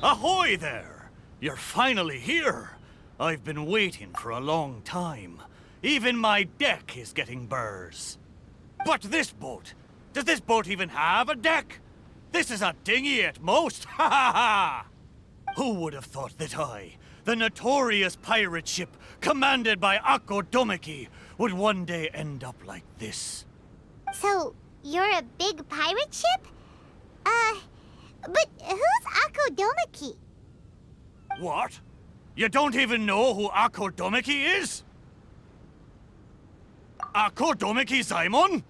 Ahoy there! You're finally here. I've been waiting for a long time. Even my deck is getting burrs. But this boat, does this boat even have a deck? This is a dinghy at most, ha ha ha! Who would have thought that I, the notorious pirate ship commanded by Akko Domeki, would one day end up like this? So, you're a big pirate ship? But who's Akko Domeki? What? You don't even know who Akko Domeki is? Akko Domeki Zaimon?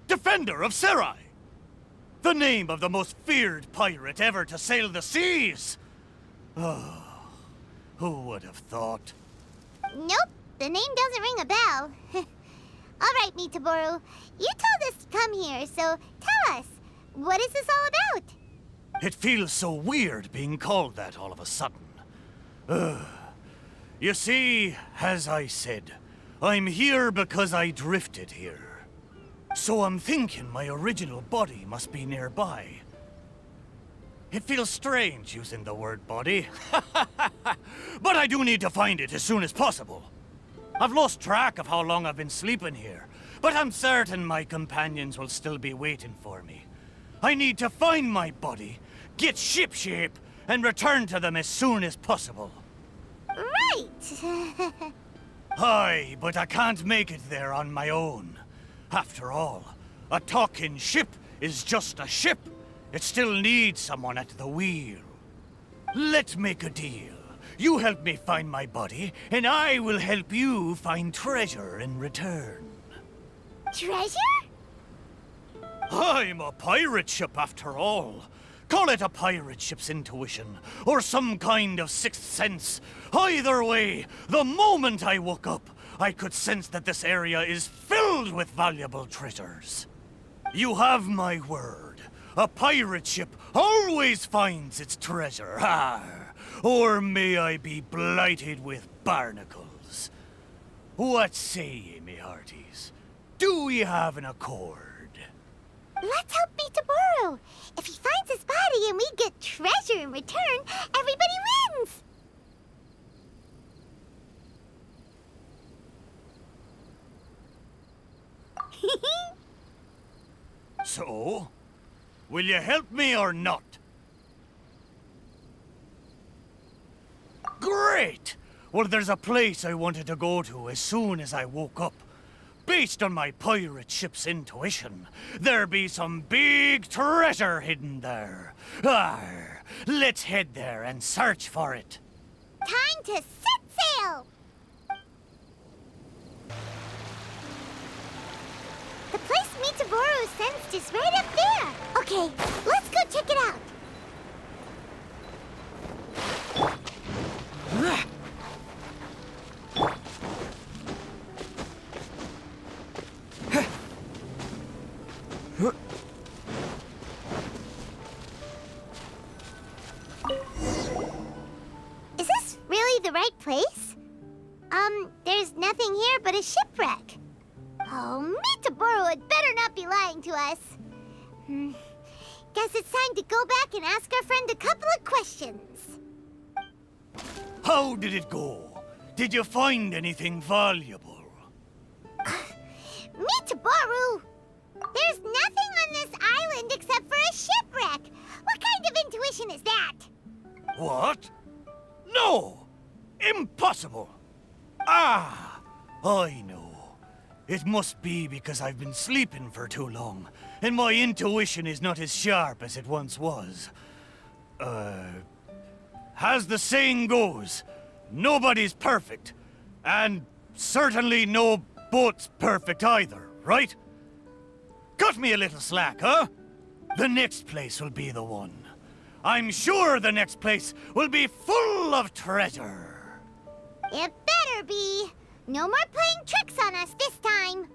Defender of Serai! The name of the most feared pirate ever to sail the seas! Oh, who would have thought? Nope, the name doesn't ring a bell. All right, Mitaboru, you told us to come here, so tell us, what is this all about? It feels so weird being called that all of a sudden. You see, as I said, I'm here because I drifted here. So I'm thinking my original body must be nearby. It feels strange using the word body. But I do need to find it as soon as possible. I've lost track of how long I've been sleeping here, but I'm certain my companions will still be waiting for me. I need to find my body, get shipshape, and return to them as soon as possible. Right. Aye, but I can't make it there on my own. After all, a talking ship is just a ship. It still needs someone at the wheel. Let's make a deal. You help me find my body, and I will help you find treasure in return. Treasure? I'm a pirate ship after all. Call it a pirate ship's intuition, or some kind of sixth sense. Either way, the moment I woke up, I could sense that this area is filled with valuable treasures. You have my word. A pirate ship always finds its treasure. Or may I be blighted with barnacles. What say ye, me hearties? Do we have an accord? Let's help Mitaboru. If he finds his body and we get treasure in return, everybody wins! So, will you help me or not? Great! Well, there's a place I wanted to go to as soon as I woke up. Based on my pirate ship's intuition, there be some big treasure hidden there. Arr, let's head there and search for it. Time to set sail! The place Mitaboru sensed is right up there. Okay, let's go check it out. Is this really the right place? There's nothing here but a shipwreck. Oh, Mitaboru had better not be lying to us. Guess it's time to go back and ask our friend a couple of questions. How did it go? Did you find anything valuable? Mitaboru! There's nothing on this island except for a shipwreck. What kind of intuition is that? What? No! Impossible! Ah! I know. It must be because I've been sleeping for too long, and my intuition is not as sharp as it once was. As the saying goes, nobody's perfect, and certainly no boat's perfect either, right? Cut me a little slack, huh? The next place will be the one. I'm sure the next place will be full of treasure. It better be. No more playing tricks on us this time.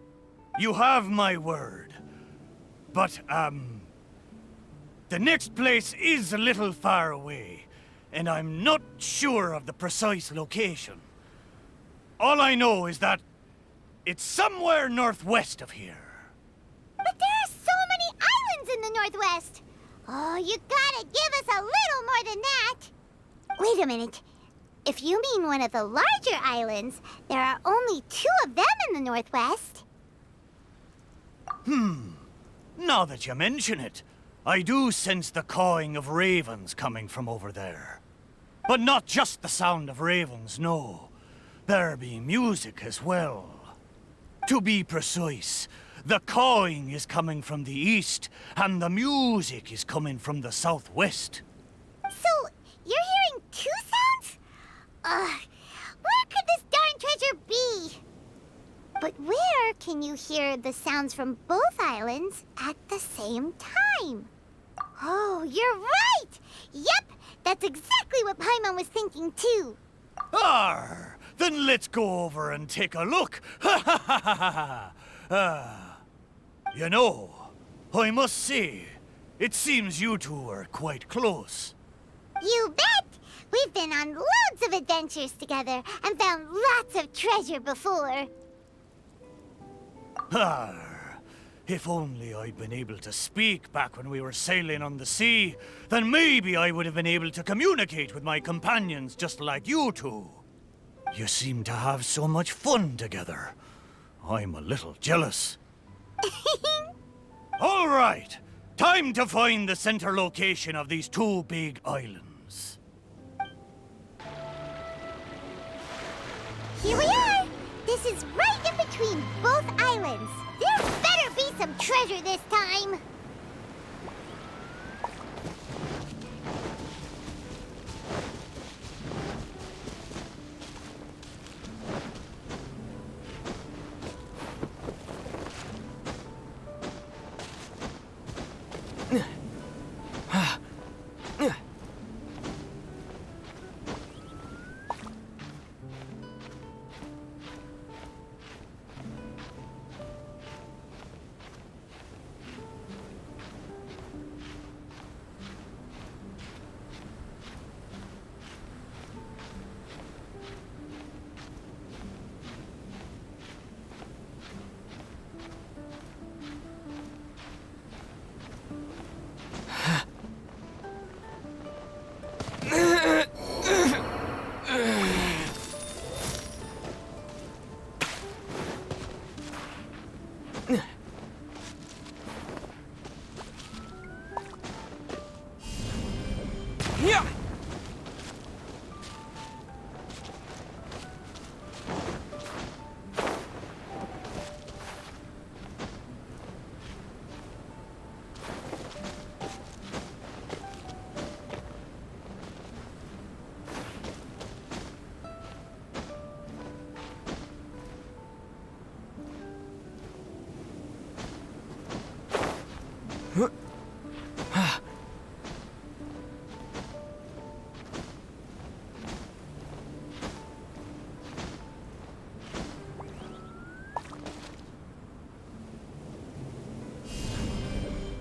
You have my word. But, the next place is a little far away, and I'm not sure of the precise location. All I know is that it's somewhere northwest of here. But there are so many islands in the Northwest. Oh, you gotta give us a little more than Wait a minute. If you mean one of the larger islands, there are only 2 of them in the northwest. Now that you mention it, I do sense the cawing of ravens coming from over there. But not just the sound of ravens, no. There be music as well. To be precise, the cawing is coming from the east, and the music is coming from the southwest. So, you're hearing 2 sounds? Where could this darn treasure be? But where can you hear the sounds from both islands at the same time? Oh, you're right! Yep, that's exactly what Paimon was thinking too. Arr! Then let's go over and take a look. Ha ha ha ha ha! You know, I must say, it seems you two are quite close. You bet! We've been on loads of adventures together and found lots of treasure before. Arr! If only I'd been able to speak back when we were sailing on the sea, then maybe I would have been able to communicate with my companions just like you two. You seem to have so much fun together. I'm a little jealous. All right, time to find the center location of these 2 big islands. Here we are! This is right in between both islands. There better be some treasure this time!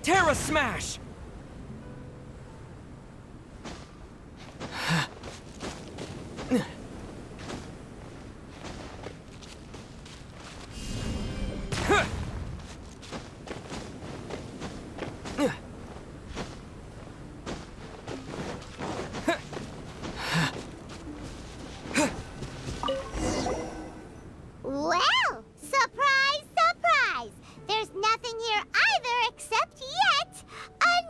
Terra Smash! Well, surprise, surprise! There's nothing here either except yet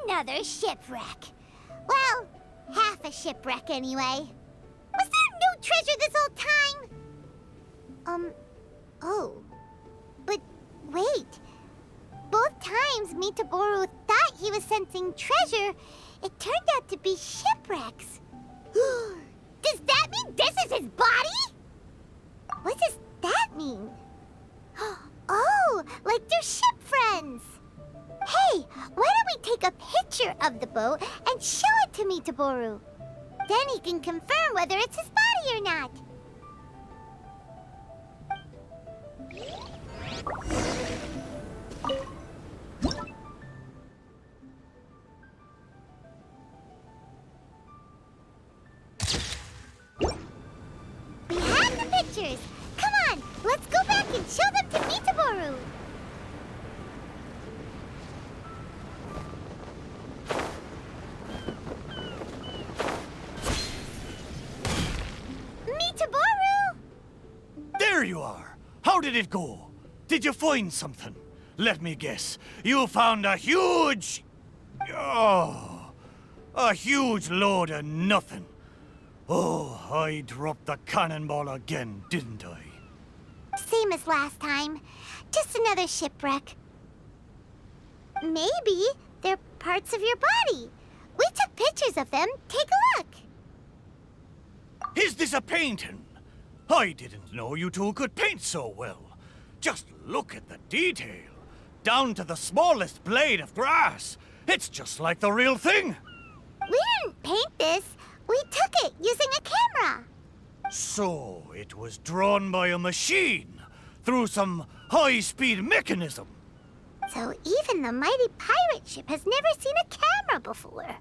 another shipwreck. Well, half a shipwreck anyway. Was there no treasure this whole time? Oh. But wait. Both times Mitaboru thought he was sensing treasure, it turned out to be shipwrecks. Does that mean this is his body? What does that mean? Oh, like they're ship friends. Hey, why don't we take a picture of the boat and show it to Mitaboru? Then he can confirm whether it's his body or not. We have the pictures. Come on, let's go back and show them to Mitaboru. How did it go? Did you find something? Let me guess. You found a huge... Oh, a huge load of nothing. Oh, I dropped the cannonball again, didn't I? Same as last time. Just another shipwreck. Maybe they're parts of your body. We took pictures of them. Take a look. Is this a painting? I didn't know you two could paint so well. Just look at the detail. Down to the smallest blade of grass. It's just like the real thing. We didn't paint this. We took it using a camera. So it was drawn by a machine through some high-speed mechanism. So even the mighty pirate ship has never seen a camera before.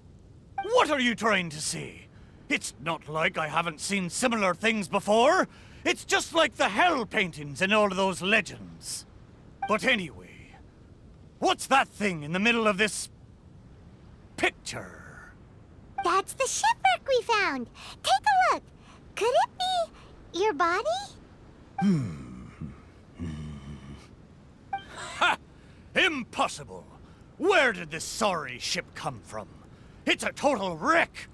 What are you trying to say? It's not like I haven't seen similar things before. It's just like the hell paintings in all of those legends. But anyway, what's that thing in the middle of this picture? That's the shipwreck we found. Take a look. Could it be your body? Ha! Impossible! Where did this sorry ship come from? It's a total wreck!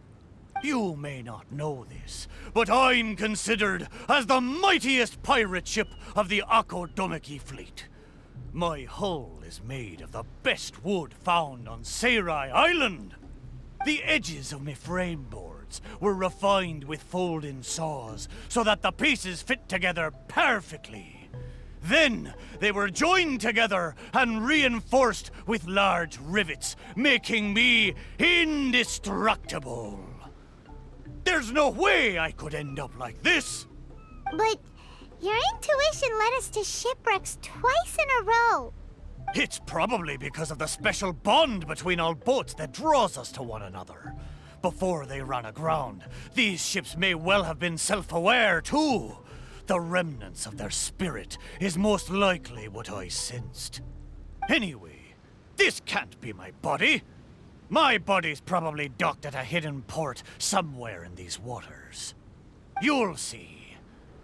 You may not know this, but I'm considered as the mightiest pirate ship of the Akodomiki fleet. My hull is made of the best wood found on Seirai Island. The edges of my frame boards were refined with folding saws so that the pieces fit together perfectly. Then they were joined together and reinforced with large rivets, making me indestructible. There's no way I could end up like this. But your intuition led us to shipwrecks twice in a row. It's probably because of the special bond between our boats that draws us to one another. Before they ran aground, these ships may well have been self-aware too. The remnants of their spirit is most likely what I sensed. Anyway, this can't be my body. My body's probably docked at a hidden port somewhere in these waters. You'll see.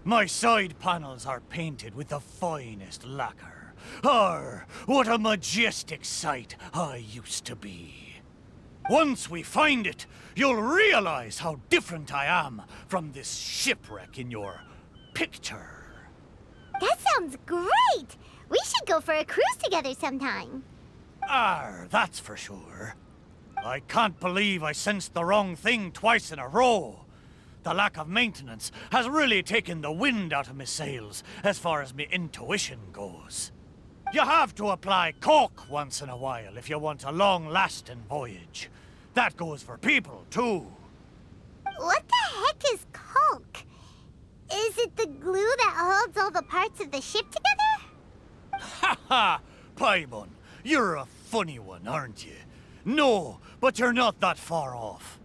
My side panels are painted with the finest lacquer. Arr, what a majestic sight I used to be. Once we find it, you'll realize how different I am from this shipwreck in your picture. That sounds great! We should go for a cruise together sometime. Arr, that's for sure. I can't believe I sensed the wrong thing twice in a row. The lack of maintenance has really taken the wind out of my sails as far as my intuition goes. You have to apply cork once in a while if you want a long-lasting voyage. That goes for people, too. What the heck is caulk? Is it the glue that holds all the parts of the ship together? Ha ha! Paimon, you're a funny one, aren't you? No, but you're not that far off.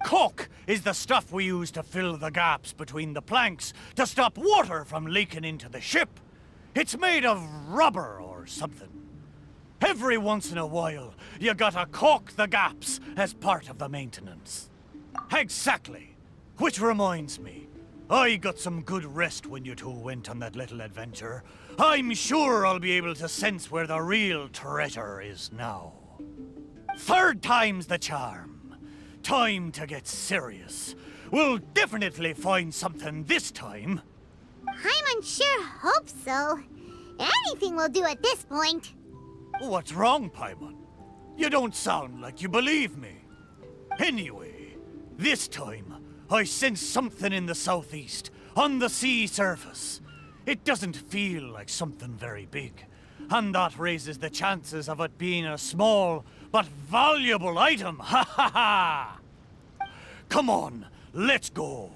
Caulk is the stuff we use to fill the gaps between the planks to stop water from leaking into the ship. It's made of rubber or something. Every once in a while, you gotta caulk the gaps as part of the maintenance. Exactly. Which reminds me, I got some good rest when you two went on that little adventure. I'm sure I'll be able to sense where the real treasure is now. Third time's the charm. Time to get serious. We'll definitely find something this time. Paimon sure hopes so. Anything will do at this point. What's wrong, Paimon? You don't sound like you believe me. Anyway, this time, I sense something in the southeast, on the sea surface. It doesn't feel like something very big, and that raises the chances of it being a small but valuable item. Ha ha ha! Come on, let's go.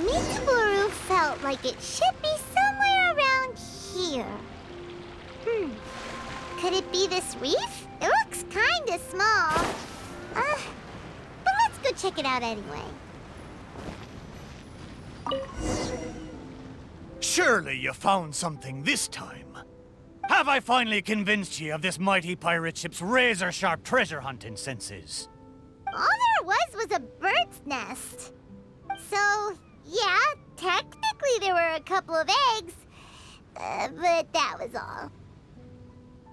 Mitsuburu felt like it should be somewhere around here. Could it be this reef? It looks kinda small. But let's go check it out anyway. Surely you found something this time. Have I finally convinced you of this mighty pirate ship's razor-sharp treasure hunting senses? All there was a bird's nest. So, yeah, technically there were a couple of eggs. But that was all.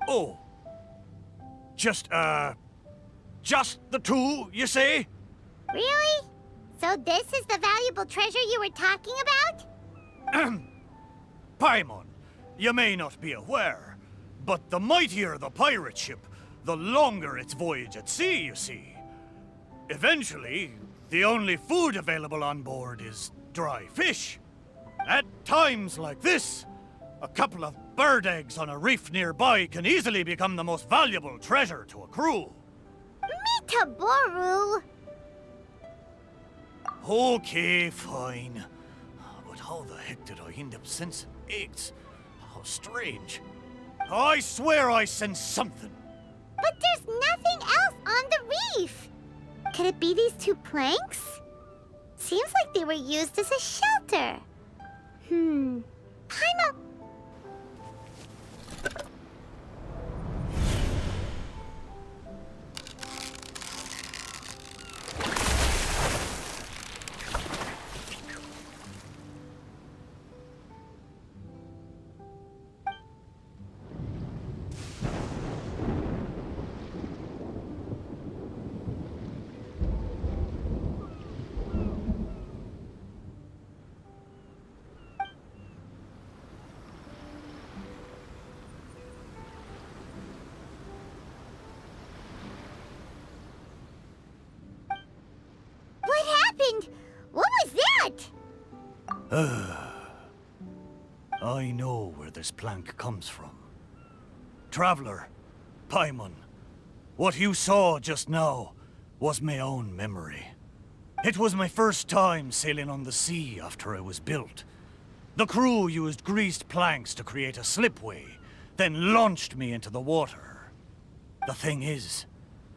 Oh. Just the two, you say? Really? So this is the valuable treasure you were talking about? Paimon, you may not be aware, but the mightier the pirate ship, the longer its voyage at sea, you see. Eventually, the only food available on board is dry fish. At times like this, a couple of bird eggs on a reef nearby can easily become the most valuable treasure to a crew. Mitaboru! Okay, fine. But how the heck did I end up sensing eggs? How strange. I swear I sensed something. But there's nothing else on the reef! Could it be these two planks? Seems like they were used as a shelter. Paimon... What happened? What was that? I know where this plank comes from. Traveler, Paimon, what you saw just now was my own memory. It was my first time sailing on the sea after it was built. The crew used greased planks to create a slipway, then launched me into the water. The thing is,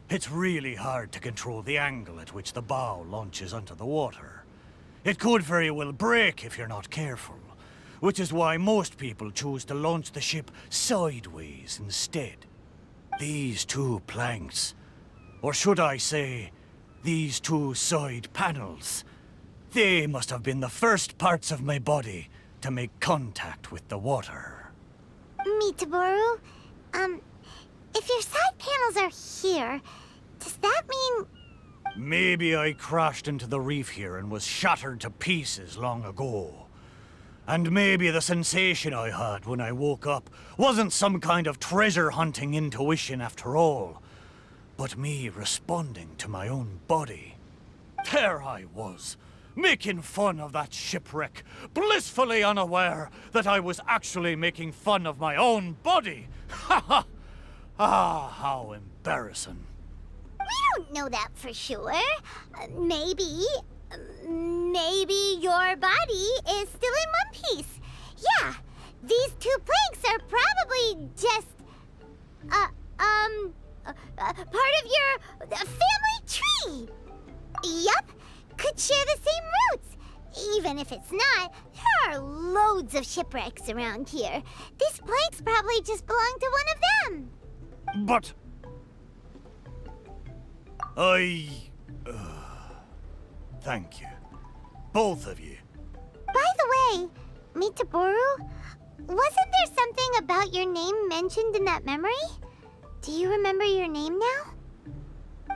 it's really hard to control the angle at which the bow launches onto the water. It could very well break if you're not careful, which is why most people choose to launch the ship sideways instead. These two planks, or should I say, these two side panels, they must have been the first parts of my body to make contact with the water. Mitaboru, if your side panels are here, does that mean... Maybe I crashed into the reef here and was shattered to pieces long ago. And maybe the sensation I had when I woke up wasn't some kind of treasure-hunting intuition after all, but me responding to my own body. There I was, making fun of that shipwreck, blissfully unaware that I was actually making fun of my own body. Ha ha! Ah, how embarrassing. We don't know that for sure. Maybe your body is still in one piece. Yeah, these two planks are probably just, part of your family tree. Yup, could share the same roots. Even if it's not, there are loads of shipwrecks around here. These planks probably just belong to one of them. But... Thank you. Both of you. By the way, Mitaboru, wasn't there something about your name mentioned in that memory? Do you remember your name now?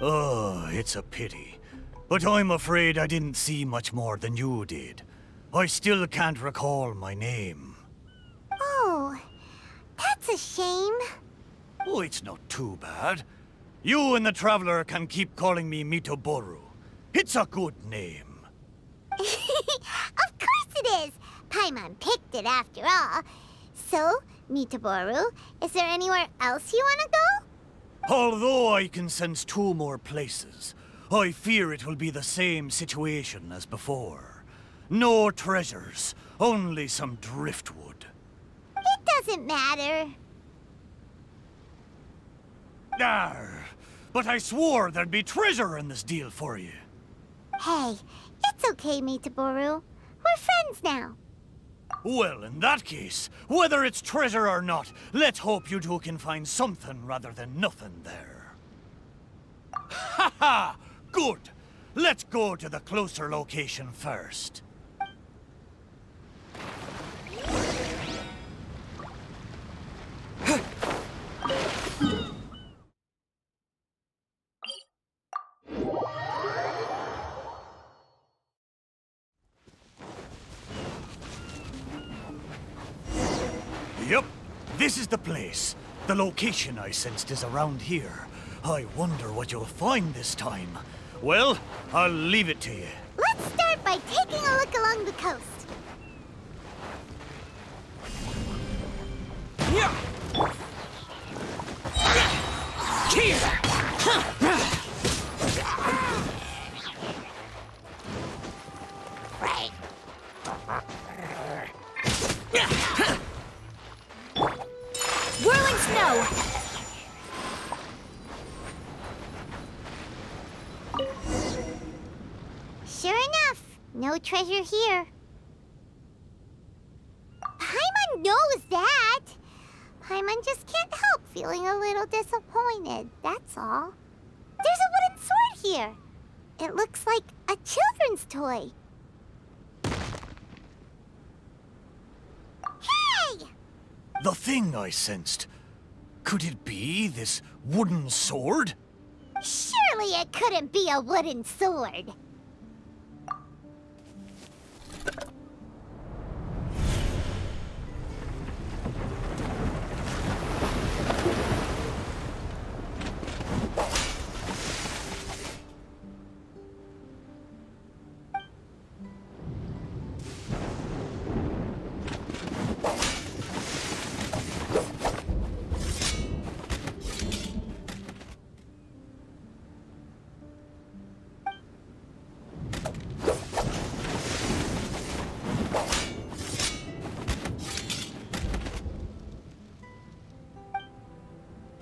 Oh, it's a pity. But I'm afraid I didn't see much more than you did. I still can't recall my name. Oh, that's a shame. Oh, it's not too bad. You and the Traveler can keep calling me Mitaboru. It's a good name. Of course it is! Paimon picked it after all. So, Mitaboru, is there anywhere else you want to go? Although I can sense two more places, I fear it will be the same situation as before. No treasures, only some driftwood. It doesn't matter. Arr, but I swore there'd be treasure in this deal for you. Hey, it's okay, Mitaboru. We're friends now. Well, in that case, whether it's treasure or not, let's hope you two can find something rather than nothing there. Ha ha! Good! Let's go to the closer location first. Yep, this is the place. The location I sensed is around here. I wonder what you'll find this time. Well, I'll leave it to you. Let's start by taking a look along the coast. Yeah. Here. Whirling snow! Sure enough, no treasure here. Paimon knows that. Paimon just can't help feeling a little disappointed, that's all. There's a wooden sword here. It looks like a children's toy. Hey! The thing I sensed. Could it be this wooden sword? Surely it couldn't be a wooden sword.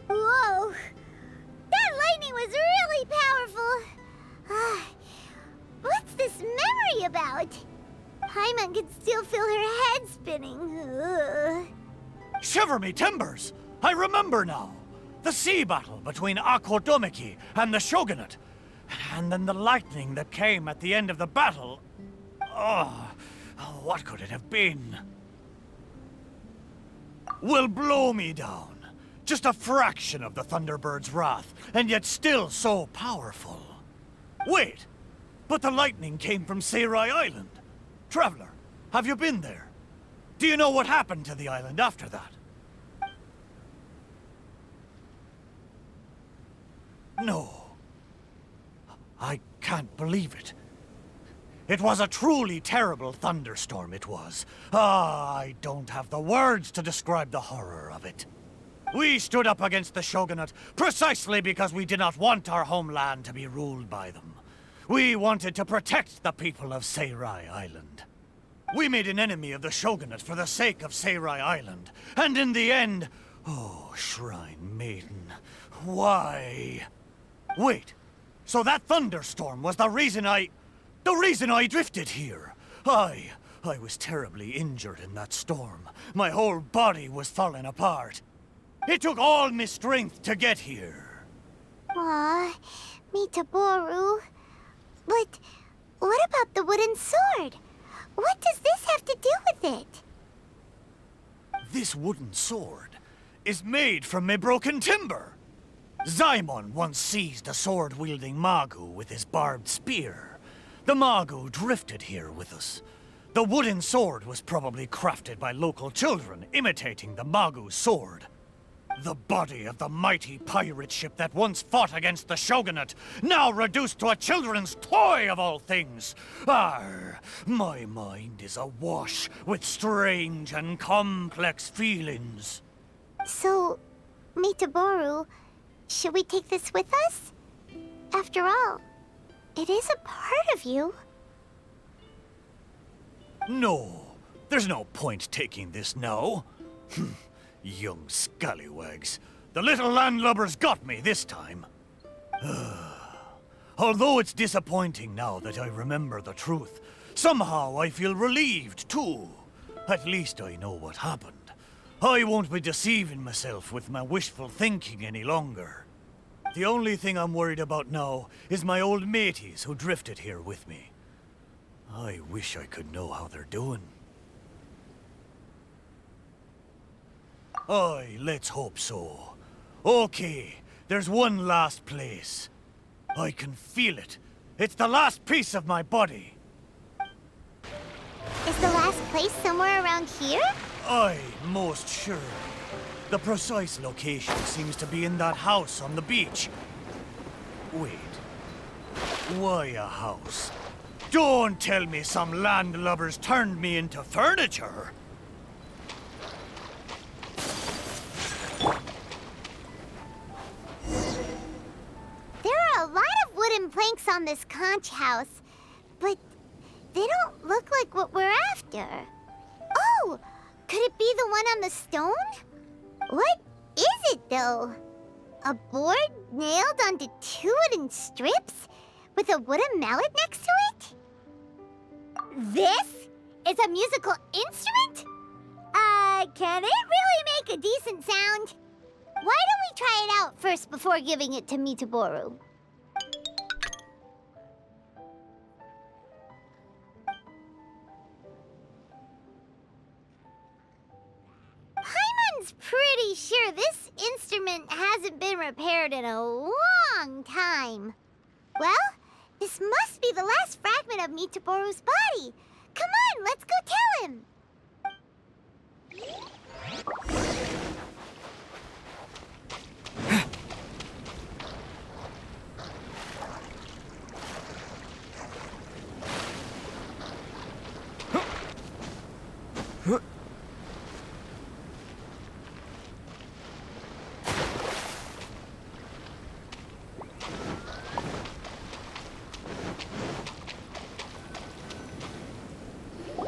Whoa! That lightning was really powerful. What's this memory about? Paimon can still feel her head spinning. Shiver me timbers! I remember now. The sea battle between Akodomiki and the Shogunate. And then the lightning that came at the end of the battle. Oh, what could it have been? Will blow me down. Just a fraction of the Thunderbird's wrath, and yet still so powerful. Wait, but the lightning came from Seirai Island. Traveler, have you been there? Do you know what happened to the island after that? No. I can't believe it. It was a truly terrible thunderstorm, it was. I don't have the words to describe the horror of it. We stood up against the Shogunate precisely because we did not want our homeland to be ruled by them. We wanted to protect the people of Seirai Island. We made an enemy of the Shogunate for the sake of Seirai Island, and in the end... Oh, Shrine Maiden, why? Wait, so that thunderstorm was the reason I drifted here. I was terribly injured in that storm. My whole body was falling apart. It took all my strength to get here. Aw, Mitaboru. But what about the wooden sword? What does this have to do with it? This wooden sword is made from my broken timber. Zaimon once seized a sword-wielding Magu with his barbed spear. The Magu drifted here with us. The wooden sword was probably crafted by local children, imitating the Magu's sword. The body of the mighty pirate ship that once fought against the Shogunate, now reduced to a children's toy of all things. Arr, my mind is awash with strange and complex feelings. So, Mitaboru, should we take this with us? After all, it is a part of you. No, there's no point taking this now. Young scallywags. The little landlubbers got me this time. Although it's disappointing now that I remember the truth, somehow I feel relieved too. At least I know what happened. I won't be deceiving myself with my wishful thinking any longer. The only thing I'm worried about now is my old mateys who drifted here with me. I wish I could know how they're doing. Aye, let's hope so. Okay, there's one last place. I can feel it. It's the last piece of my body. Is the last place somewhere around here? Aye, most sure. The precise location seems to be in that house on the beach. Wait. Why a house? Don't tell me some landlubbers turned me into furniture. There are a lot of wooden planks on this conch house, but they don't look like what we're after. Oh! Could it be the one on the stone? What is it, though? A board nailed onto two wooden strips with a wooden mallet next to it? This is a musical instrument? Can it really make a decent sound? Why don't we try it out first before giving it to Mitaboru? Paimon's pretty sure this instrument hasn't been repaired in a long time. Well, this must be the last fragment of Mitaboru's body. Come on, let's go tell him.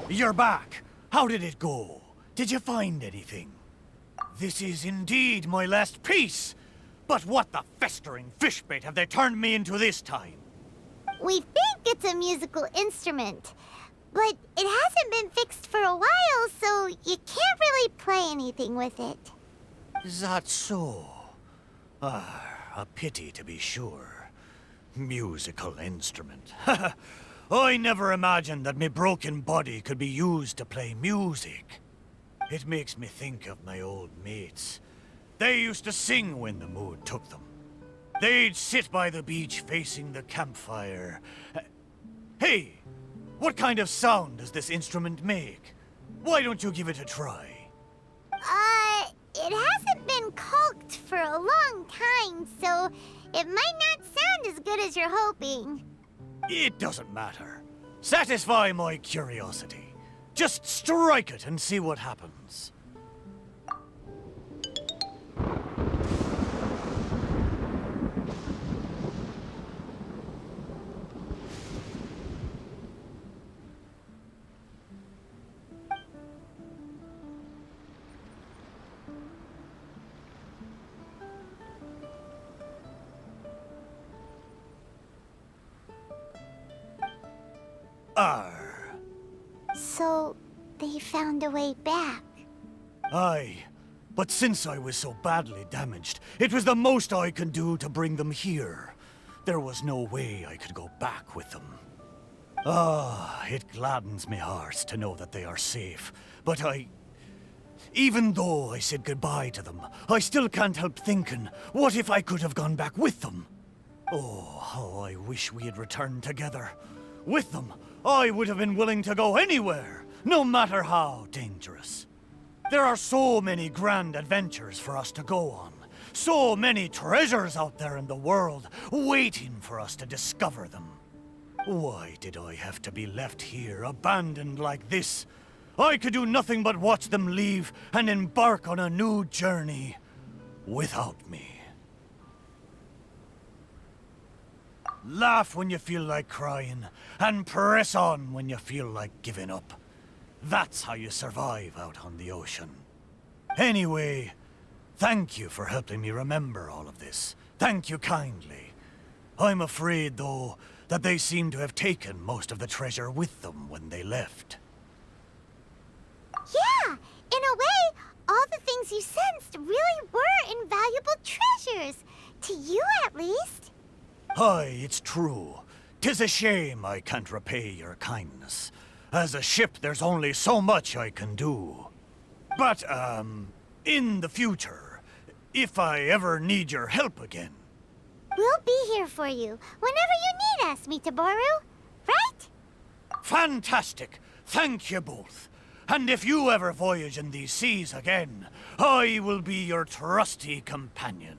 You're back. How did it go? Did you find anything? This is indeed my last piece. But what the festering fishbait have they turned me into this time? We think it's a musical instrument, but it hasn't been fixed for a while, so you can't really play anything with it. Is that so? Ah, a pity to be sure. Musical instrument. I never imagined that my broken body could be used to play music. It makes me think of my old mates. They used to sing when the mood took them. They'd sit by the beach facing the campfire. Hey, what kind of sound does this instrument make? Why don't you give it a try? It hasn't been caulked for a long time, so it might not sound as good as you're hoping. It doesn't matter. Satisfy my curiosity. Just strike it and see what happens. Arr. So, they found a way back. Aye, but since I was so badly damaged, it was the most I could do to bring them here. There was no way I could go back with them. Ah, it gladdens me heart to know that they are safe, but even though I said goodbye to them, I still can't help thinking, what if I could have gone back with them? Oh, how I wish we had returned together. With them, I would have been willing to go anywhere, no matter how dangerous. There are so many grand adventures for us to go on. So many treasures out there in the world, waiting for us to discover them. Why did I have to be left here, abandoned like this? I could do nothing but watch them leave and embark on a new journey without me. Laugh when you feel like crying, and press on when you feel like giving up. That's how you survive out on the ocean. Anyway, thank you for helping me remember all of this. Thank you kindly. I'm afraid, though, that they seem to have taken most of the treasure with them when they left. Yeah, in a way, all the things you sensed really were invaluable treasures. To you, at least. Aye, it's true. 'Tis a shame I can't repay your kindness. As a ship, there's only so much I can do. But, in the future, if I ever need your help again... We'll be here for you whenever you need us, Mitaboru. Right? Fantastic! Thank you both. And if you ever voyage in these seas again, I will be your trusty companion.